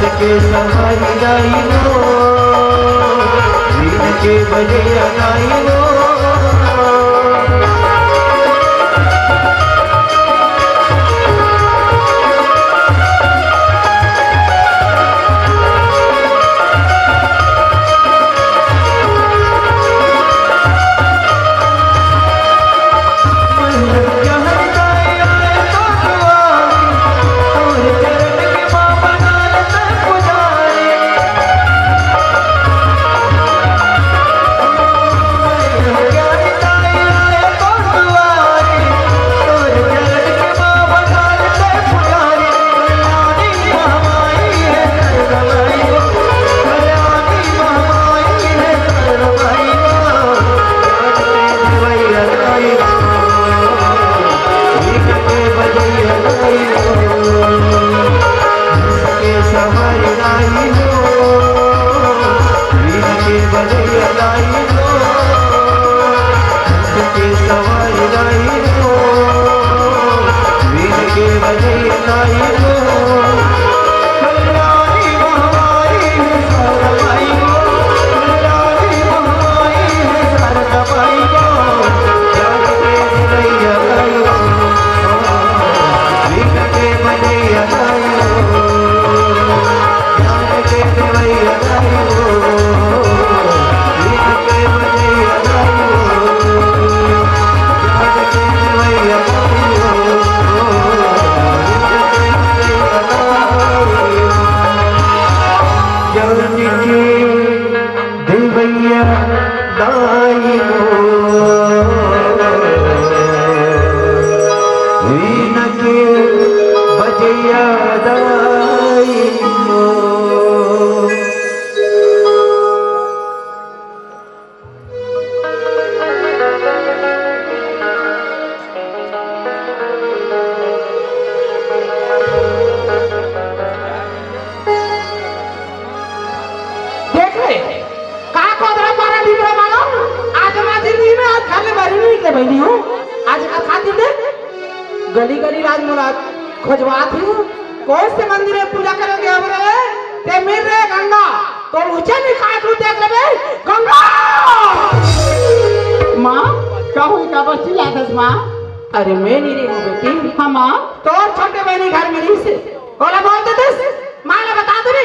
के सहारी लाई हो वीण के बजे लाई हो गली गली राज मुराद खोजवा थी कौन से मंदिर में पूजा करोगे हमरे ते मिल रे गंगा तो ऊंचे में काटू देख लेबे गंगा माँ कहू का बच्ची यादस माँ अरे मैं नहीं रही हूँ बेटी हाँ माँ तो और छोटे बहनी घर में रही से बोला बोलते थे माँ ने बता दे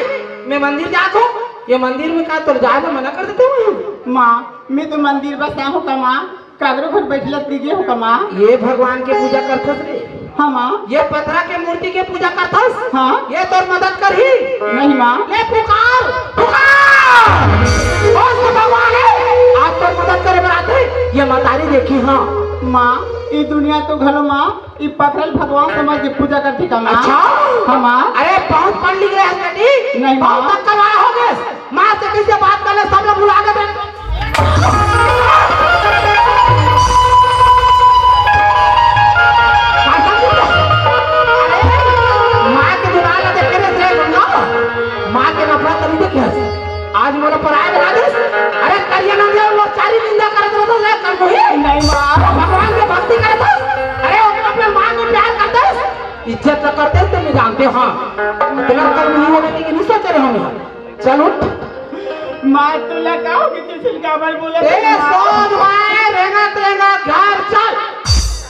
मैं मंदिर जाता हूँ ये मंदिर में का तो जाए मना कर देते हूँ माँ मैं तो मंदिर बस आऊँ का माँ कागरो घर बैठला दीजिए हो का माँ ये भगवान की पूजा करथस रे हाँ माँ ये पथरा के मूर्ति के पूजा करथस हाँ ये तो मदद कर ही नहीं माँ ले पुकार पुकार कौन सा भगवान है आज तो मदद करे बराते ये मतारी देखी हाँ माँ ये दुनिया तो घलो माँ ये पथरल भगवान समझ के पूजा करती का माँ अच्छा हाँ माँ अरे बहुत पढ़ लिख रहे हैं बेटी नहीं माँ बहुत तक करवाया हो गए माँ से किससे बात करने सब लोग बुला के आज मोला पराय बना दे अरे करिया ना दे लोग चारी निंदा करत रहत है कर कोई नहीं माँ भगवान के भक्ति करत अरे वो अपने मां को प्यार करते इज्जत तो करते तो मैं जानते हां तेरा कर्म नहीं होने की नहीं सोच रहे होंगे चल उठ माँ तू लगाओ कि किसी का बाल बोले ए सोच भाई रहेगा घर चल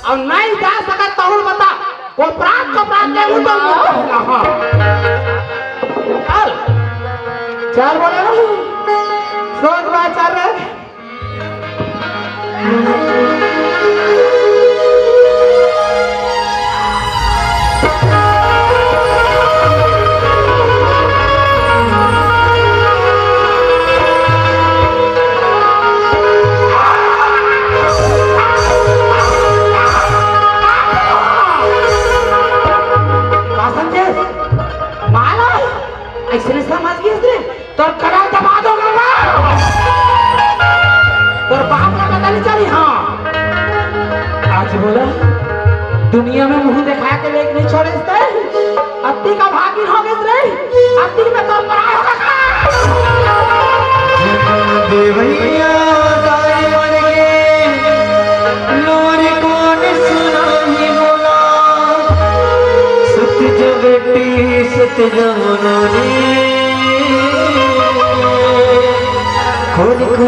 अब नहीं जा सका तो बता वो प्राण ले उठ हां चल चार बोले ना सोच बात चल रहे ऐसे समझ गए तो कड़ा दबा दोगे ना और बाप का पता नहीं चली हाँ आज बोला दुनिया में मुंह दिखा के लेके नहीं छोड़े इससे अत्ती का भागिन हो गए रे अत्ती में तो पराया होगा देवैया गाय मन के लोरी कौन सुना ही बोला सत्य जो बेटी सत्य जो मनोरी खुद को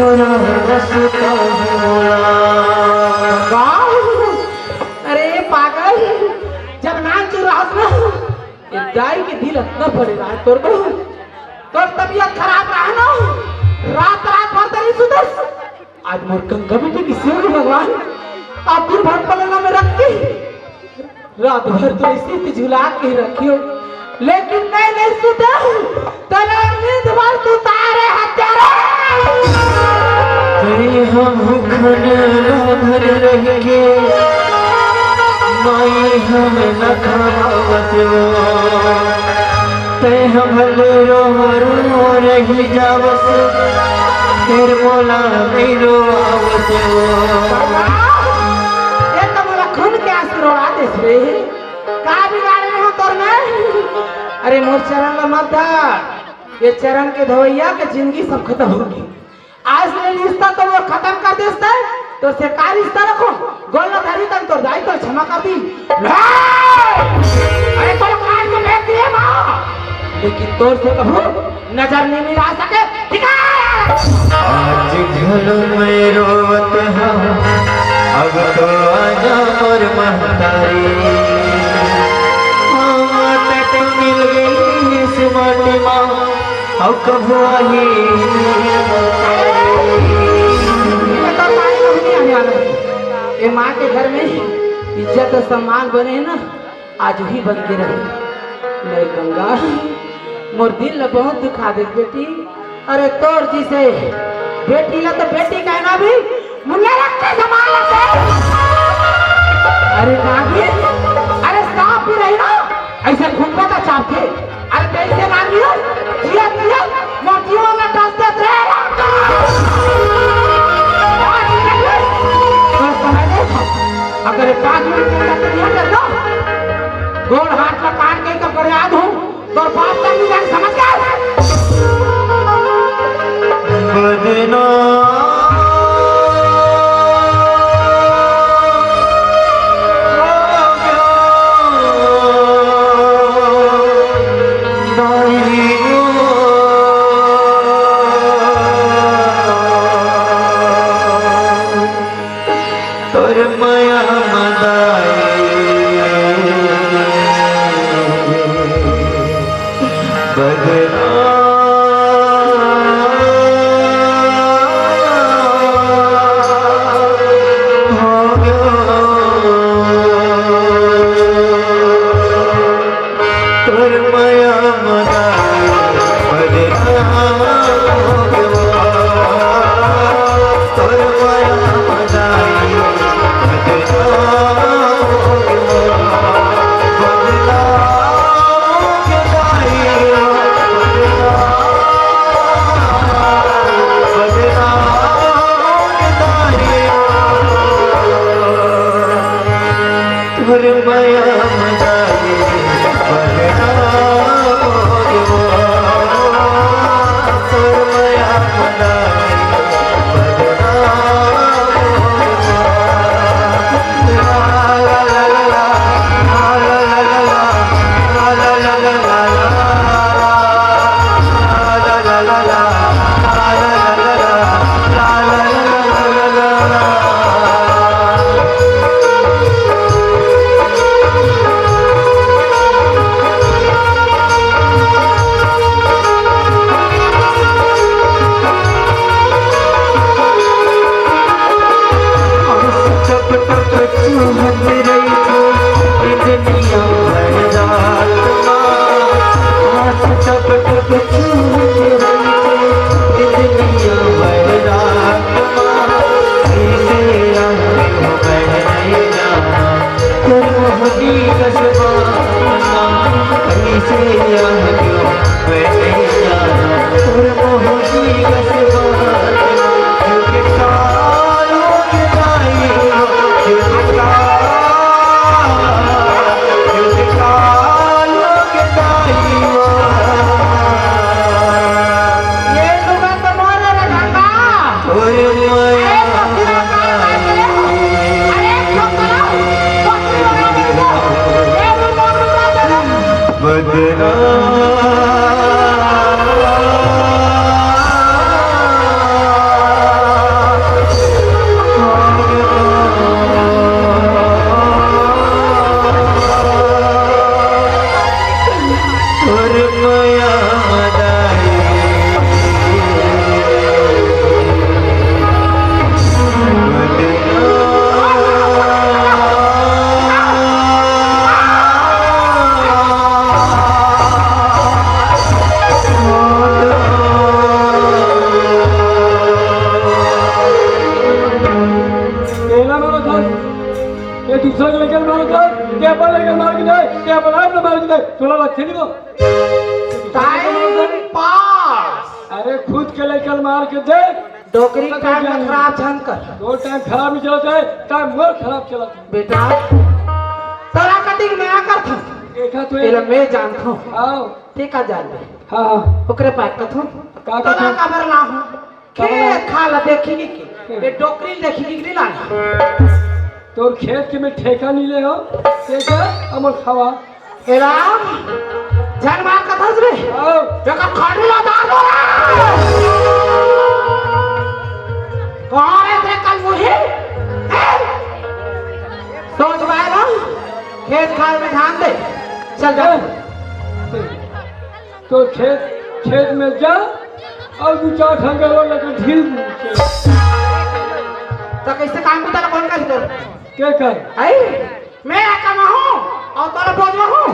रसता है बोला। अरे पागल, जब नाच रहा ना ये दाई के दिल इतना पड़े रहा है तोर को, तो तबीयत खराब रहा ना, रात रात भर तेरी सुदस। आज मोर गंगा बेटे की सेवा भगवान आप दिन भर पलंगा में रख के रात भर तो इसी पे झुला के रखियो, लेकिन नहीं सुते तेरा नींद भर तू तारे हत्यारे। तेरे हम खन भर रह के माई हम न खावत ते हम रो रो रही जावस तेर मोला नहीं रो आवत। ये तो मोला खून के आंसू रोड़ा देस रे, का बिगाड़े हो तोर में। अरे मोर चरण में मत धर, ये चरण के धोइया के जिंदगी सब खत्म होगी। आज से रिश्ता तो वो खत्म कर देता है, तो से का रिश्ता रखो गोल न धरी तक तो दाई तो क्षमा कर दी। अरे तो काट को फेंक दिए मां, लेकिन तोर से कहो नजर नहीं मिला सके। ठीक है आज घल में रोवत हूँ अब तो आजा मोर महतारी, तो मिल गई इस माटी माँ अब कब आई। ये माँ के घर में इज्जत और सम्मान बने हैं ना, आज ही बन के रहे। नहीं गंगा मोर दिल ला बहुत दुखा दे बेटी। अरे तोर जी से बेटी ला तो बेटी कहना भी मुन्ना रखते संभाल लेते। अरे नागी, अरे सांप भी रही ना ऐसे घूमता था चाप के। अरे कैसे नागी हो जिया जिया मोतियों में टसते थे। अगर 5 मिनट के अंदर नहीं कर दो गोड़ हाथ में काट के तो फरियाद हूँ तो बात कर ली जाए, समझ गया। बदना थोड़ा रखे नहीं वो टाइम पास। अरे खुद के लेकर मार के देख डोकरी टाइम में खराब झंग कर। दो टाइम खराब नहीं चलता है टाइम मोर खराब चलता है बेटा तोरा कटिंग में आकर था देखा तो एला मैं जानता हूँ आओ टीका जान ले हाँ हाँ ओकरे पास कथू का तोरा कथू? खबर ला हूँ खेत खाला देखी की ये डोकरी देखी की नहीं लाना तोर खेत के में ठेका नहीं ले हो ठेका अमर खावा एला जान मार कथा रे आओ बेका खाड़ी ला दार दो कौन है तेरे कल मुही सोच बायला खेत खाल में ध्यान दे चल जा तो खेत में जा और दो चार ठंगा और लगे ढील तो कैसे काम को तेरा कौन कर दे क्या कर आई मैं कमा हूँ और तोरा बोझवा हूँ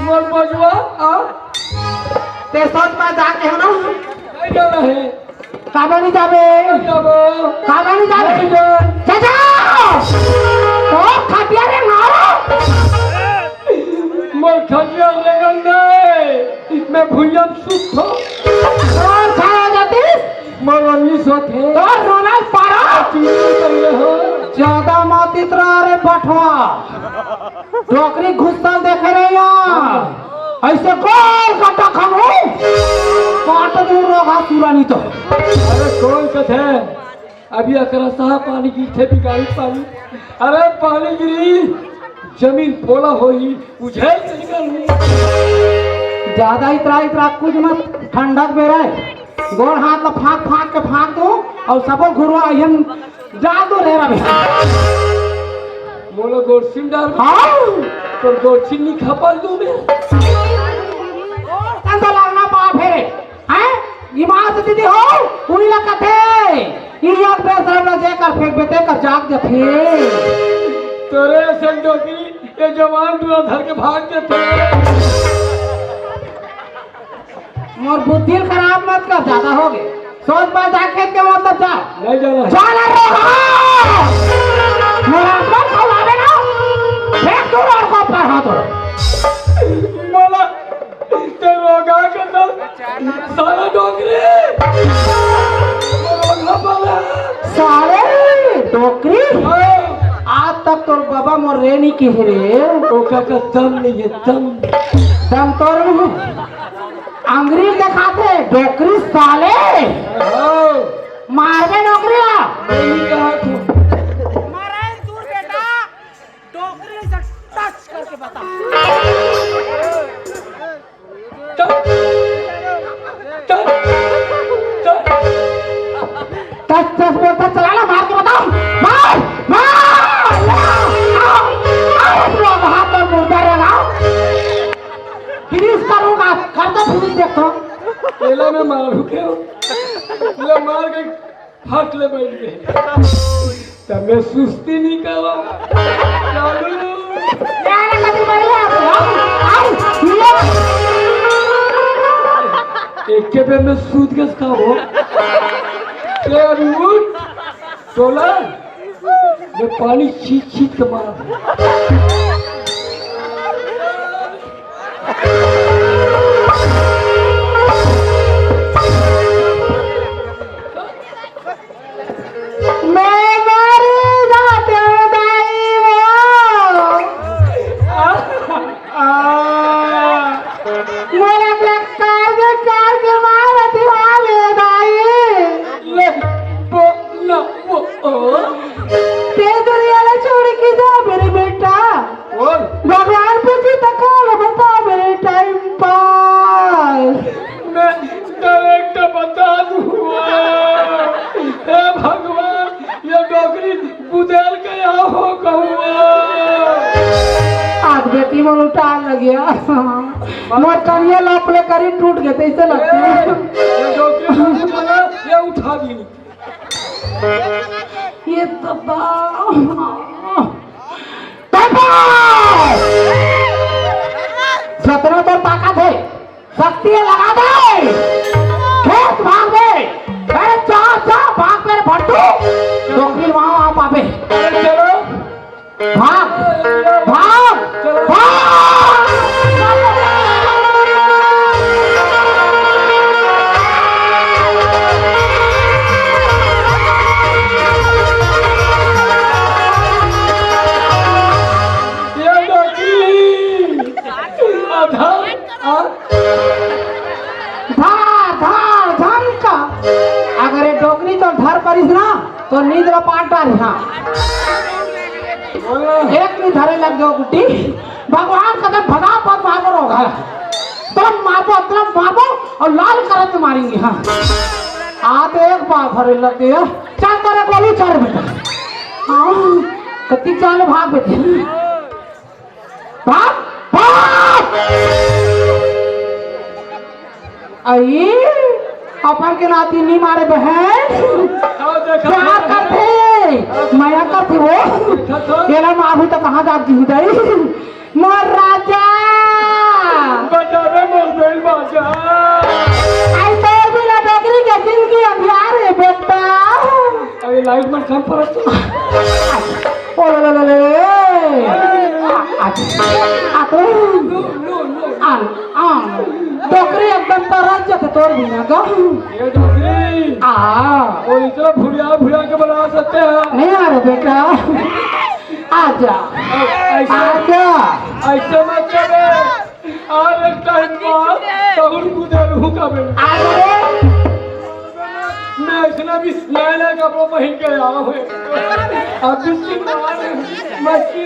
मोर बजवा आ ते सोच पा जाके हो ना नहीं जाना है काबा नहीं जाबे जाबो काबा नहीं जाबे चाचा तो खटिया रे मारो मोर खटिया लगन नहीं मैं भुइयम सुख हो और छाया जाती मोर वनी सोथे तो रोना पारा चीज हो ज्यादा मत इतरा रे बठवा डोकरी घुसल देखे रहे यहाँ ऐसे गोल कटा खानो काट दूर रोगा सूरा नहीं तो अरे कौन कथे अभी अकरा साहब पानी की थे बिगाड़ी पानी अरे पानी गिरी जमीन पोला होई उझेल से निकल ज्यादा इतरा कुछ मत ठंडक में रहे गोड़ हाथ में फाक के फाक दो और सबो घुरवा हम जा दो रे रवि मोला गोरसिन डाल हाँ तो गोरसिन नहीं खपल दूं मैं अंदर लगना पा फेरे हैं इमारत दीदी हो उन्हीं लगा थे ये याद बेसर ना जेकर फेंक बेटे कर जाग दे फिर तोरे संडो की ये जवान दूर धर के भाग के थे मोर बुद्धि खराब मत कर ज्यादा हो गए सोच पा जा खेत के मतलब जा नहीं जाना है जाना रे मेरा मन खौलावे ना फेंक दूर और को पर हाथ मोला ते रोगा के तो साला डोगरे रोगा वाला साले डोकरी आज तक तोर बाबा मोर रे नहीं की रे ओका का दम नहीं है दम दम तोर नहीं अंग्रेज दिखाते डोकरी साले मारवे नौकरिया नहीं कहा तू मारे दूर बेटा डोकरी से टच करके बता टच टच बोलता चला ना मार के बताओ मार मार आओ हाथ और मुर्दा रे ना फिनिश करूंगा कर दो फिनिश देखो पहले मैं मारू क्यों ले मार के हट ले बैठ गए तब मैं सुस्ती नहीं करो चालू यार कभी बढ़िया आओ एक के पे मैं सूद के खाओ यार उठ तोला मैं पानी छीट छीट के मारा मैं मर जाते दाई मेरा कार के मार दिवाले दाई ले वो ना वो ते दुनिया ने छोड़ के जा मेरे बेटा और भगवान पूछी तकाल बता मेरे टाइम पास मैं डायरेक्ट बता दूंगा हे भगवान ये डोकरी बुदेल के यहाँ हो कहूँगा आज बेटी में उल्टा लग गया मोर कनिया लपले करी टूट गए ऐसे लगते ये डोकरी बोला ये उठा दी ये तो जितना तो ताकत है शक्ति लगा दे खेत भाग दे अरे जा भाग मेरे भट्टू डोकरी वहां आ पावे चलो भाग भाग भाग धार धार धमका अगर ये डोकरी तो धर परिस ना तो नींद रो पाट डाल हाँ एक नहीं धरे लग जाओ गुट्टी भगवान कदम भगा पद मारो होगा तुम मारो और लाल करत मारेंगे हाँ आते एक बार भरे लगते हैं चल तेरे गोली चल बेटा हाँ कत्ती चाल भाग बेटे भाग भाग आई अपन के नाती नहीं मारे बहन प्यार करते माया करते वो केला माँ तो कहाँ जाती हूँ दई मोर राजा बचा रे मोर बाजा आई तो बिना डोकरी के दिन की अंधियार है बेटा अरे लाइट में कम फर्क ओ ले आ तो डोकरी एकदम तरह जते तोड़ बिना का ये डोकरी वो इतना भुड़िया के बना सकते हैं नहीं आ रहे बेटा आजा आजा ऐसे मत करे और एक टाइम बाद तहुल गुदर हूँ कभी मैं इतना भी नया कपड़ा पहन के आया हूँ अब मछली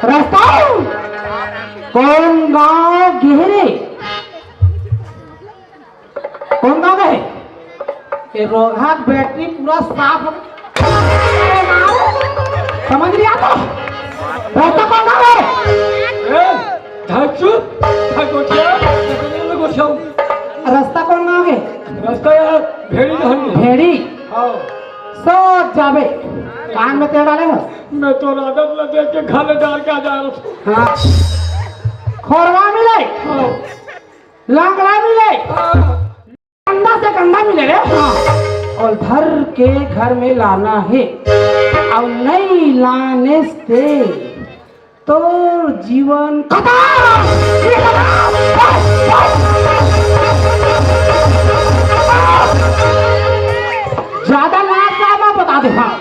रास्ता कौन गाँव गहरे कौन गाँव गए ये रोहा बैटरी पूरा साफ समझ लिया तो रास्ता कौन गाँव है रास्ता कौन गाँव है रास्ता यार भेड़ी भेड़ी सोच जावे कान में तेल डाले हो मैं तो आदत लगे के घर डाल के आ जा रहा हूँ हाँ खोरवा मिले लंगड़ा मिले गंदा से गंदा मिले रे हाँ और भर के घर में लाना है और नहीं लाने से तो जीवन ज्यादा नाच गाना बता दे हाँ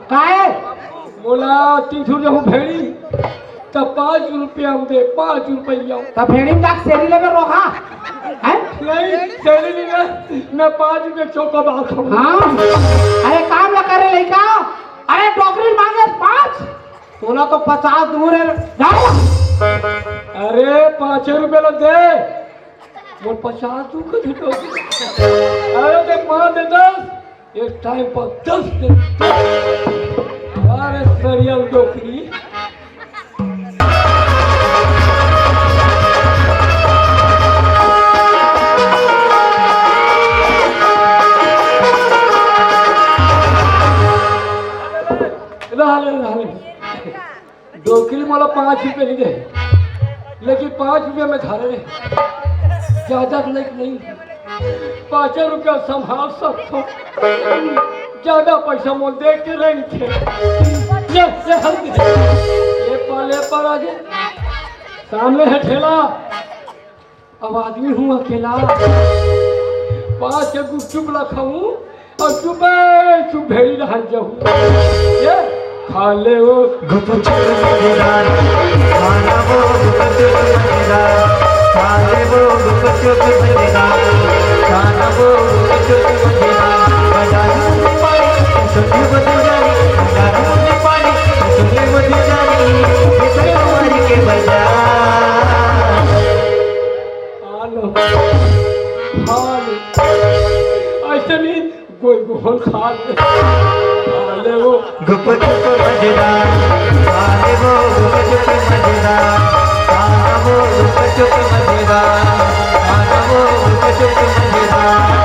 काय बोला 300 रहूं भेड़ी तो 5 रुपया दे 5 रुपया तो भेड़ी में जाके सेरी लेकर रोका है नहीं सेरी नहीं मैं 5 रुपये चौका बात हूँ हाँ अरे काम ना करे लड़का अरे टोकरी मांगे 5 तोला तो 50 दूर है अरे 5 रुपये लग दे वो 50 तू को झूठो अरे दे 5 दे 10 एक टाइम पर 10 दे अरे सरियल डोकरी डोकरी मला 5 रुपये नहीं दे लेकिन 5 रुपये में खा रहे ज्यादा नहीं 5 रुपया संभाल सकता ज्यादा पैसा मोल दे के रही थे ये पाले पर आगे सामने है ठेला अब आदमी हूँ अकेला 5 गुपचुप रखाऊं और चुप भेड़ी रह जाऊँ ये खा ले वो गुपचुप मजेदार खाना वो गुपचुप मजेदार खा ले वो गुपचुप मजेदार खाना वो गुपचुप मजेदार बजाना मुझे पानी सुनी बदल जानी बजाना मुझे पानी सुनी बदल जानी इतने मारी के बजा आलो ऐसे नहीं कोई गोल खा ले वो गुपचुप मजेदार खा ले वो गुपचुप मजेदार खाना वो गुपचुप मजेदार खाना वो गुपचुप मजेदार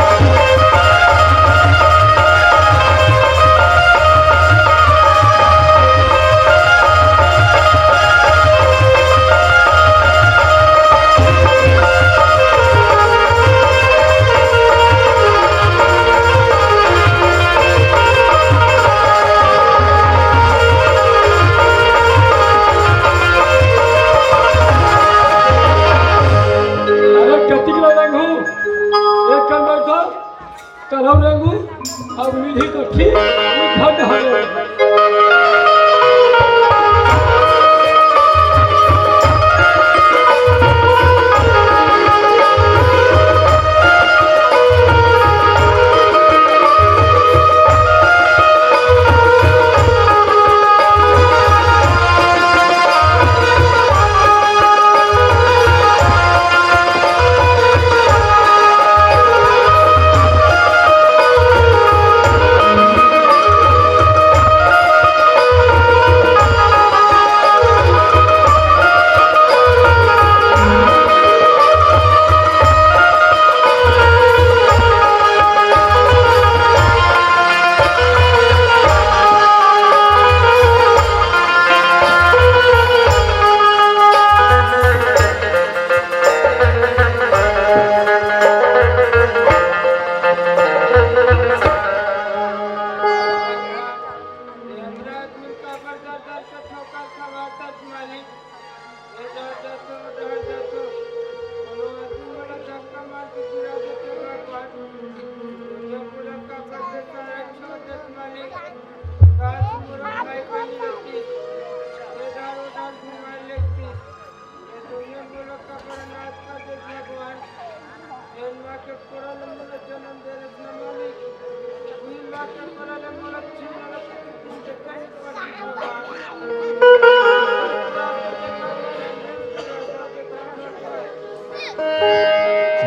अब विधि तो ठीक उद्धट हो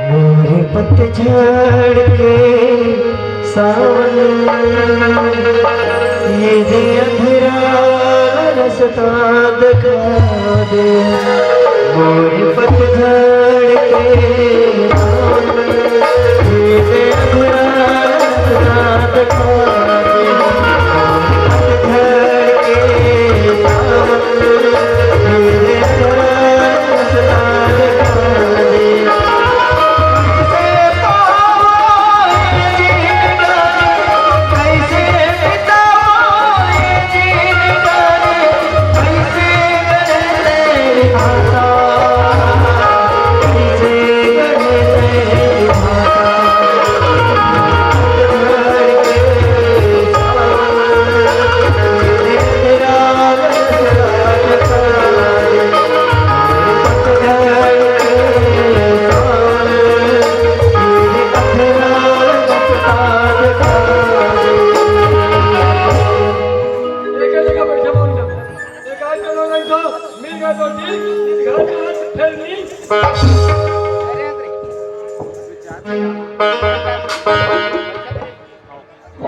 मोरे पतझड़ के सावन ये दे अंधेरा रास्ता दिखा दे। मोरे पतझड़ के सावन ये दे अंधेरा रास्ता दिखा दे। पतझड़ के सावन ये दे अंधेरा रास्ता दिखा दे।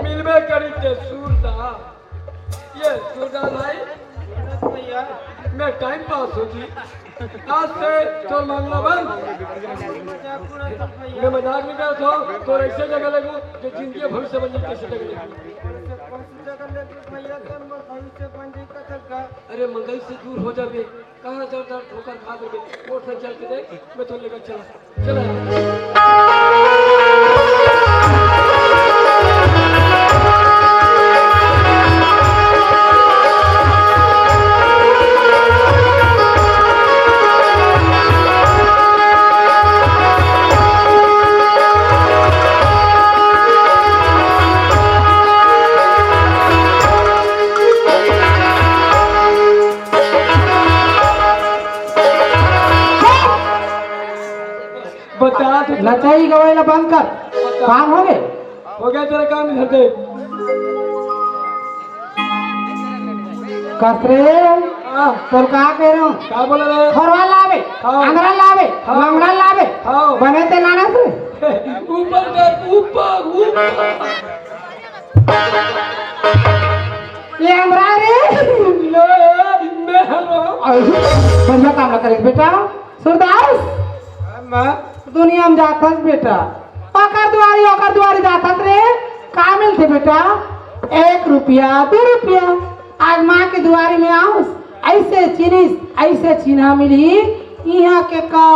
मिलबे करी थे सूरदास। ये सूरदास भाई मैं टाइम पास होती आज से तो मामला बंद। मैं मजाक नहीं करता हूँ तो ऐसे जगह लगू जो जिंदगी भविष्य बन कैसे जगह अरे मंगल से दूर हो जावे कहाँ दर दर ठोकर खा दोगे मोटर चल के देख मैं तो लेकर चला चला बता तो लचाई गवाइला बंद कर। काम हो गए? हो गया तेरा काम इधर दे। कसरे तोर का कह रहा हूँ क्या बोल रहे खरवा लावे हाँ। अंगरा लावे हाँ। लंगड़ा लावे हाँ। बने ते लाना से ऊपर कर ऊपर ये अंगरा रे मैं बढ़िया काम ना करेगा बेटा। सूरदास दुनिया में जाथस बेटा ओकर दुआरी जाथस रे का मिलते बेटा 1 रुपया 2 रुपया आज माँ के दुआरी में आऊस ऐसे चिन्हा मिली यहाँ के का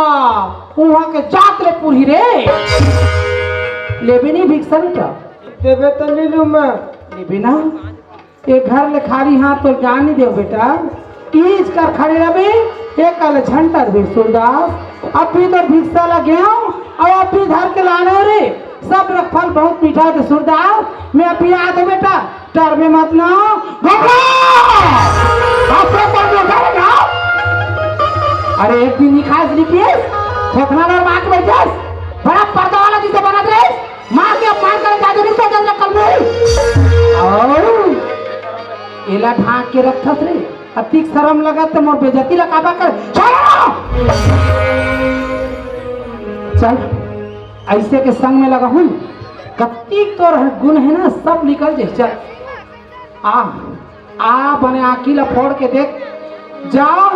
वहाँ के जात ले पूरी रे लेबे नहीं भिक्षा बेटा देवे तो ले लूँ मैं लेबे ना ये घर ले खाली हाथ तो जान नहीं दे बेटा टीच कर खड़े रहे एक कल झंटर भी सूरदास अब भी तो भिक्षा लगे और अब भी धर के लाने रे सब फल बहुत मीठा है। तो सूरदास मैं अभी आ तो बेटा डर में मत ना अरे एक दिन निकास लिखिए ठोकना और मार के बैठे बड़ा पर्दा वाला जिसे बना दे मार के अपमान कर जादू नहीं सोचल नकल में और एला ढाक के रखत रे अतिक शर्म लगत मोर बेइज्जती लगाबा कर चल ऐसे के संग में लगा हूं कत्ती तोर गुण है ना सब निकल जाए। चल आ बने आकीला फोड़ के देख जाओ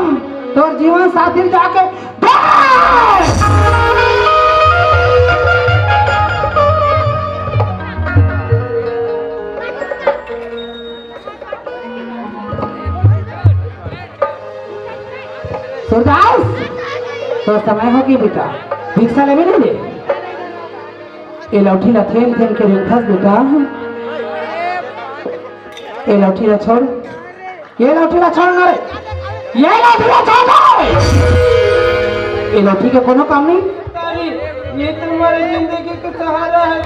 तोर जीवन साथी जाके सूरदास तो समय हो कि बेटा भिक्षा लेवे नहीं दे ये लौठी ला थेम थेम के रिंखस बेटा ये लौठी ला छोड़ ये लौठी ला छोड़ ना रे ये लौठी ला छोड़ ये लौठी के कोनो काम नहीं ये तुम्हारी जिंदगी का सहारा है।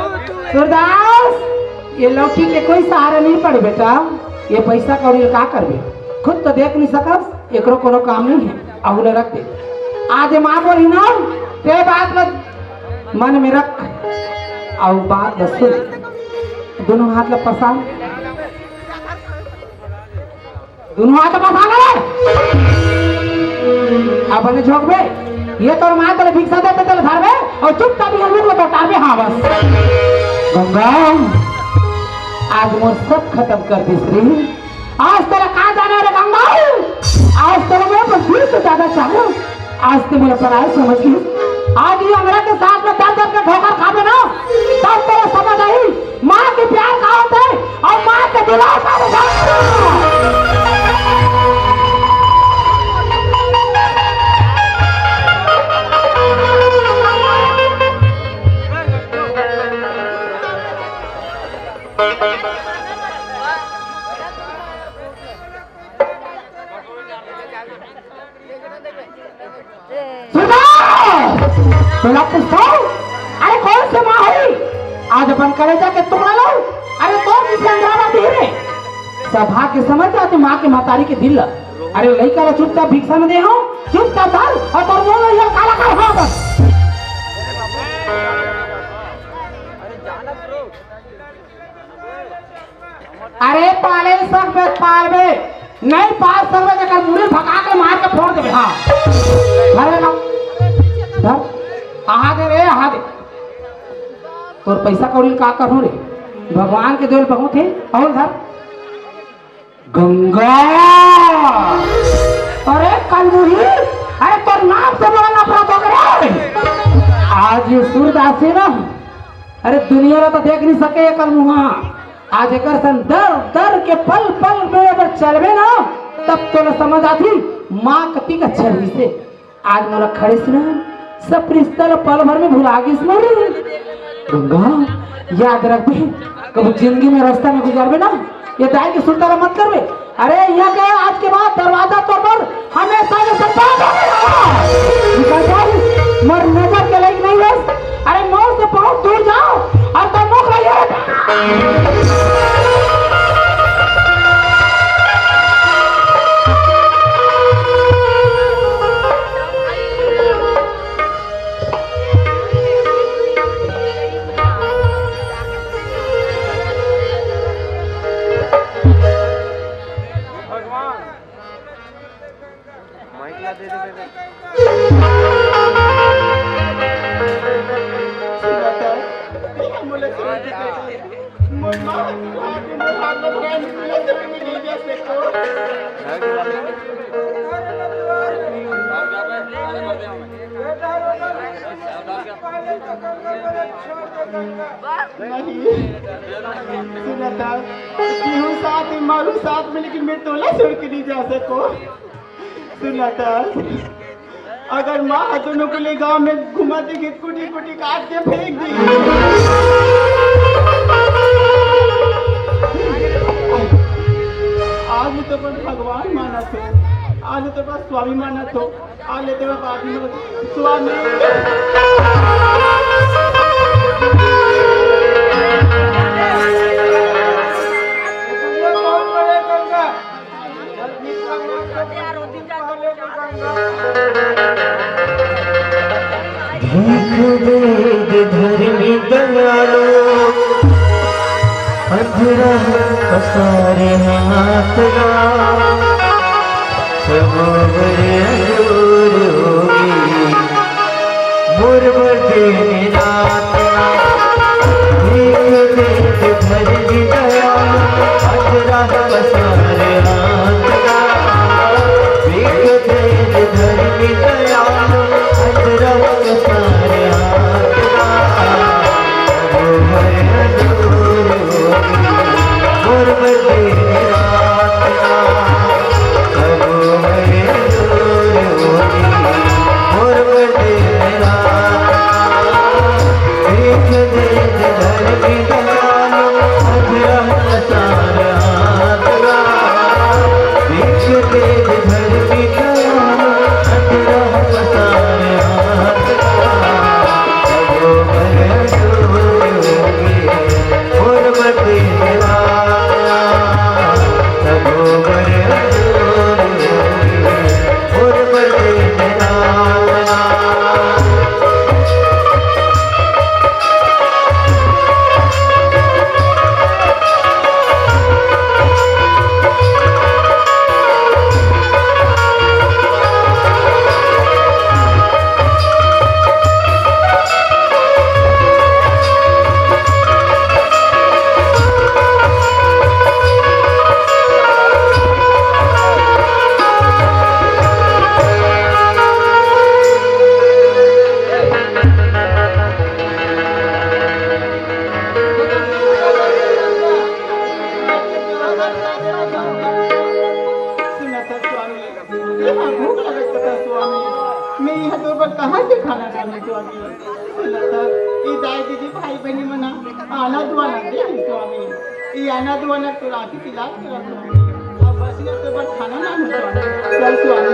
सूरदास ये लौठी के कोई सहारा नहीं पड़े बेटा ये पैसा कौड़ी का करबे खुद तो देख नहीं सकस एकरो कोनो काम नहीं है अहुले रख दे आज माँ बोली ना ते बात मत मन में रख और बात बस सुन दोनों हाथ ला पसान दोनों हाथ पसा ले अब बने झोंक बे ये तो माँ तेरे भिक्षा देते तेरे घर में और चुपचाप ही को तो टार हाँ बस गंगा आज मोर सब खत्म कर दी श्री आज तेरा कहाँ जाने रे गंगा आज तेरे में बस दिल से ज्यादा चाहो आज ते मेरा पराया समझ गई आज ये अंग्रेज के साथ में दर दर के ठोकर खावे ना तब तेरे समझ आई माँ के प्यार का होता है और माँ के दुलार का होता है। तो पूछता अरे कौन से माँ हुई आज अपन कलेजा के टुकड़ा लो अरे तो किसके अंदर आती है सभा के समझ जाते माँ के मातारी के दिल अरे लड़का ला चुपचाप भिक्षा में दे हो चुपचाप डाल और तोर मुंह में काला कर हाँ बस अरे पाले सब पे पालबे नहीं पाल सकबे जकर मुड़ी भगा के मार के फोड़ देबे हाँ अरे ना धर आहा दे रे आहा दे तोर पैसा कौड़ी का करूं रे भगवान के देवल बहुत है और धर गंगा अरे कलमुही अरे तोर नाम से बड़ा नफरत हो गया आज ये सूरदास है ना अरे दुनिया में तो देख नहीं सके ये कलमुहा आज एक दर दर के पल पल में अगर चलवे ना तब तो न समझ आती माँ कति का छड़ी से आज मोला खड़े से ना सब रिश्ता पल भर में भुला गई गंगा याद रखबे कभी जिंदगी में रास्ता में गुजरबे ना ये दाई के सुनता मत करबे अरे यहाँ के आज के बाद दरवाजा तोड़ पर हमेशा मर नजर के लायक नहीं बस अरे मौत से बहुत दूर जाओ और तो मुख रहिए साथ मारू साथ में लेकिन मैं तोला छोड़ के नहीं जा सको सुना था अगर माँ दोनों को ले गाँव में घुमा देगी कुटी कुटी काट के फेंक दी आज तो बस भगवान माना थो आज तो बस स्वामी माना थो आज लेते हुए स्वामी अंधेरा पसारे हाथ गा समोवरे दूर होगी मुरबते रात भीख देख भर दी दया अंधेरा पसारे हाथ गा भीख देख भर दी दया अंधेरा पसारे हाथ गा समोवरे दूर होगी मुरबते रात समोवरे दूर होगी मुरबते रात भीख देख भर दी दया अंधेरा पसारे हाथ गा भीख देख भर दी दया अंधेरा पसारे हाथ गा समोवरे दूर होगी मुरबते रात समोवरे दूर होगी मुरबते रात सुना था स्वामी, यहाँ भूख लगता था स्वामी। मैं यहाँ तो पर कहाँ से खाना खाने स्वामी? सुना था ये दाई दीदी भाई बहनी मना आना दुआना दे स्वामी। ये आना दुआना तो राखी तिलाक करा स्वामी। अब बस ये तो पर खाना ना हो स्वामी। चल स्वामी।